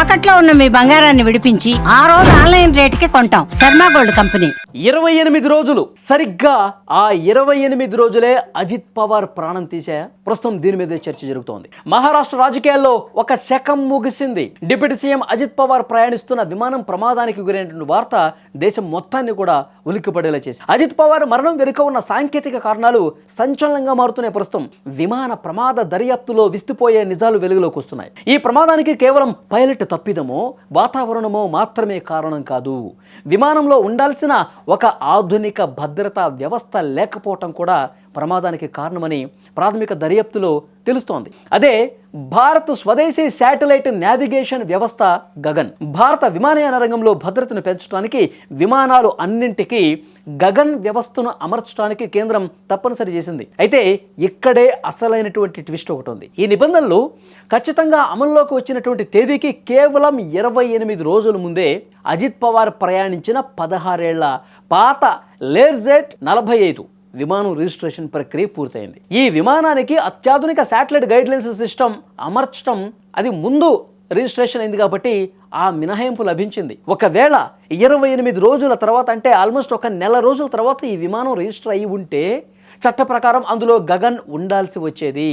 తాకట్లో ఉన్న మీ బంగారాన్ని విడిపించి ఆ రోజు ఆన్లైన్ రేటుకి కొంటాం. Sharma gold company. 28 రోజులు సరిగ్గా ఆ 28 రోజులే అజిత్ పవార్ ప్రాణం తీశాయా? ప్రస్తుతం దీని మీదే చర్చ జరుగుతోంది. మహారాష్ట్ర రాజకీయాల్లో ఒక శకం ముగిసింది. డిప్యూటీ సీఎం అజిత్ పవార్ ప్రయాణిస్తున్న విమానం ప్రమాదానికి గురైనటువంటి వార్త దేశం మొత్తాన్ని కూడా ఉలిక్కిపడేలా చేసింది. అజిత్ పవార్ మరణం వెనుక ఉన్న సాంకేతిక కారణాలు సంచలనంగా మారుతున్నాయి. ప్రస్తుతం విమాన ప్రమాద దర్యాప్తులో విస్తుపోయే నిజాలు వెలుగులోకి వస్తున్నాయి. ఈ ప్రమాదానికి కేవలం పైలట్ తప్పిదమో వాతావరణమో మాత్రమే కారణం కాదు. విమానంలో ఉండాల్సిన ఒక ఆధునిక భద్రతా వ్యవస్థ లేకపోవటం కూడా ప్రమాదానికి కారణమని ప్రాథమిక దర్యాప్తులో తెలుస్తోంది. అదే భారత్ స్వదేశీ శాటిలైట్ నావిగేషన్ వ్యవస్థ గగన్. భారత విమానయాన రంగంలో భద్రతను పెంచడానికి విమానాలు అన్నింటికీ గగన్ వ్యవస్థను అమర్చడానికి కేంద్రం తప్పనిసరి చేసింది. అయితే ఇక్కడే అసలైనటువంటి ట్విస్ట్ ఒకటి ఉంది. ఈ నిబంధనలు ఖచ్చితంగా అమల్లోకి వచ్చినటువంటి తేదీకి కేవలం 28 రోజుల ముందే అజిత్ పవార్ ప్రయాణించిన 16 ఏళ్ల పాత లేర్జెట్ 45 విమానం రిజిస్ట్రేషన్ ప్రక్రియ పూర్తయింది. ఈ విమానానికి అత్యాధునిక శాటిలైట్ గైడ్లైన్స్ సిస్టమ్ అమర్చడం అది ముందు రిజిస్ట్రేషన్ అయింది కాబట్టి ఆ మినహాయింపు లభించింది. ఒకవేళ 28 రోజుల తర్వాత అంటే ఆల్మోస్ట్ ఒక నెల రోజుల తర్వాత ఈ విమానం రిజిస్టర్ అయి ఉంటే చట్ట ప్రకారం అందులో గగన్ ఉండాల్సి వచ్చేది.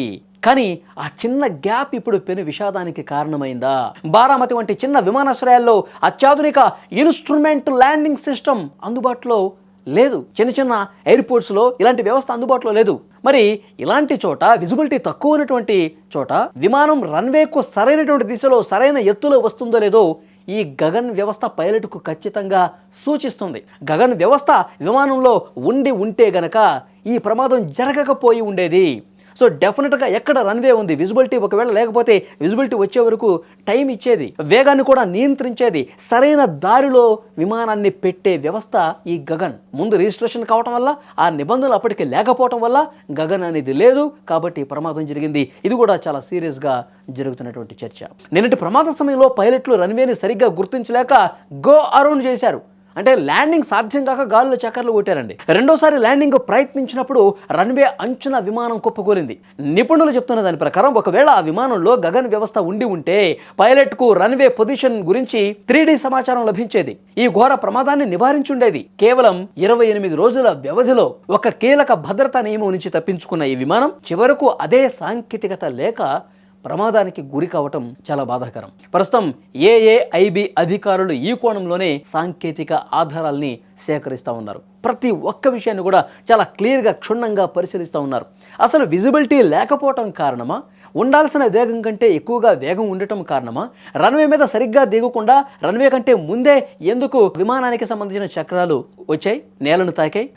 కానీ ఆ చిన్న గ్యాప్ ఇప్పుడు పెను విషాదానికి కారణమైందా? బారామతి వంటి చిన్న విమానాశ్రయాల్లో అత్యాధునిక ఇన్స్ట్రుమెంట్ ల్యాండింగ్ సిస్టమ్ అందుబాటులో లేదు. చిన్న చిన్న ఎయిర్పోర్ట్స్లో ఇలాంటి వ్యవస్థ అందుబాటులో లేదు. మరి ఇలాంటి చోట విజిబిలిటీ తక్కువ ఉన్నటువంటి చోట విమానం రన్వేకు సరైనటువంటి దిశలో సరైన ఎత్తులో వస్తుందో లేదో ఈ గగన్ వ్యవస్థ పైలట్కు ఖచ్చితంగా సూచిస్తుంది. గగన్ వ్యవస్థ విమానంలో ఉంటే గనక ఈ ప్రమాదం జరగకపోయి ఉండేది. సో డెఫినెట్గా ఎక్కడ రన్వే ఉంది, విజిబిలిటీ ఒకవేళ లేకపోతే విజిబిలిటీ వచ్చే వరకు టైం ఇచ్చేది, వేగాన్ని కూడా నియంత్రించేది, సరైన దారిలో విమానాన్ని పెట్టే వ్యవస్థ ఈ గగన్. ముందు రిజిస్ట్రేషన్ కావటం వల్ల ఆ నిబంధనలు అప్పటికి లేకపోవటం వల్ల గగన్ అనేది లేదు కాబట్టి ప్రమాదం జరిగింది. ఇది కూడా చాలా సీరియస్గా జరుగుతున్నటువంటి చర్చ. నిన్నటి ప్రమాద సమయంలో పైలట్లు రన్వేని సరిగ్గా గుర్తించలేక గో అరౌండ్ చేశారు. అంటే ల్యాండింగ్ సాధ్యం కాక గాల్లో చక్కర్లు కొట్టారండి. రెండోసారి ల్యాండింగ్ ప్రయత్నించినప్పుడు రన్వే అంచున విమానం కుప్పకూలింది. నిపుణులు చెప్తున్న దాని ప్రకారం ఒకవేళ ఆ విమానంలో గగన్ వ్యవస్థ ఉంటే పైలట్కు రన్వే పొజిషన్ గురించి 3D సమాచారం లభించేది. ఈ ఘోర ప్రమాదాన్ని నివారించుండేది. కేవలం 28 రోజుల వ్యవధిలో ఒక కీలక భద్రతా నియమం నుంచి తప్పించుకున్న ఈ విమానం చివరకు అదే సాంకేతికత లేక ప్రమాదానికి గురి కావటం చాలా బాధాకరం. ప్రస్తుతం ఏఏఐబి అధికారులు ఈ కోణంలోనే సాంకేతిక ఆధారాల్ని సేకరిస్తూ ఉన్నారు. ప్రతి ఒక్క విషయాన్ని కూడా చాలా క్లియర్గా క్షుణ్ణంగా పరిశీలిస్తూ ఉన్నారు. అసలు విజిబిలిటీ లేకపోవటం కారణమా, ఉండాల్సిన వేగం కంటే ఎక్కువగా వేగం ఉండటం కారణమా, రన్వే మీద సరిగ్గా దిగకుండా రన్వే కంటే ముందే ఎందుకు విమానానికి సంబంధించిన చక్రాలు వచ్చాయి, నేలను తాకాయి,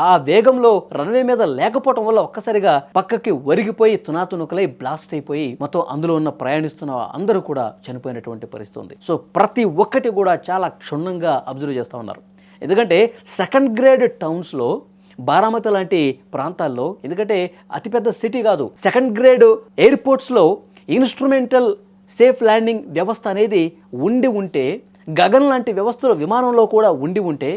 ఆ వేగంలో రన్వే మీద లేకపోవటం వల్ల ఒక్కసారిగా పక్కకి ఒరిగిపోయి తునాతునుకలై బ్లాస్ట్ అయిపోయి మొత్తం అందులో ఉన్న ప్రయాణిస్తున్న అందరూ కూడా చనిపోయినటువంటి పరిస్థితి ఉంది. సో ప్రతి ఒక్కటి కూడా చాలా క్షుణ్ణంగా అబ్జర్వ్ చేస్తూ ఉన్నారు. ఎందుకంటే సెకండ్ గ్రేడ్ టౌన్స్లో బారామతి లాంటి ప్రాంతాల్లో, ఎందుకంటే అతిపెద్ద సిటీ కాదు, సెకండ్ గ్రేడ్ ఎయిర్పోర్ట్స్లో ఇన్స్ట్రుమెంటల్ సేఫ్ ల్యాండింగ్ వ్యవస్థ అనేది ఉంటే గగన్ లాంటి వ్యవస్థలు విమానంలో కూడా ఉంటే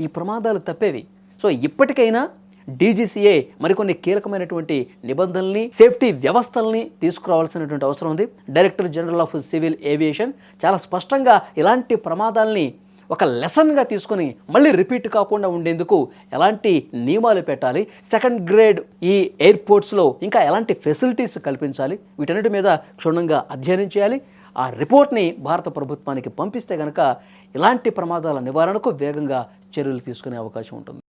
ఈ ప్రమాదాలు తప్పేవి. సో ఇప్పటికైనా డీజీసీఏ మరికొన్ని కీలకమైనటువంటి నిబంధనల్ని, సేఫ్టీ వ్యవస్థల్ని తీసుకురావాల్సినటువంటి అవసరం ఉంది. Director general of civil aviation చాలా స్పష్టంగా ఇలాంటి ప్రమాదాలని ఒక లెసన్గా తీసుకొని మళ్ళీ రిపీట్ కాకుండా ఉండేందుకు ఎలాంటి నియమాలు పెట్టాలి, సెకండ్ గ్రేడ్ ఈ ఎయిర్పోర్ట్స్లో ఇంకా ఎలాంటి ఫెసిలిటీస్ కల్పించాలి, వీటన్నిటి మీద క్షుణ్ణంగా అధ్యయనం చేయాలి. ఆ రిపోర్ట్ని భారత ప్రభుత్వానికి పంపిస్తే కనుక ఇలాంటి ప్రమాదాల నివారణకు వేగంగా చర్యలు తీసుకునే అవకాశం ఉంటుంది.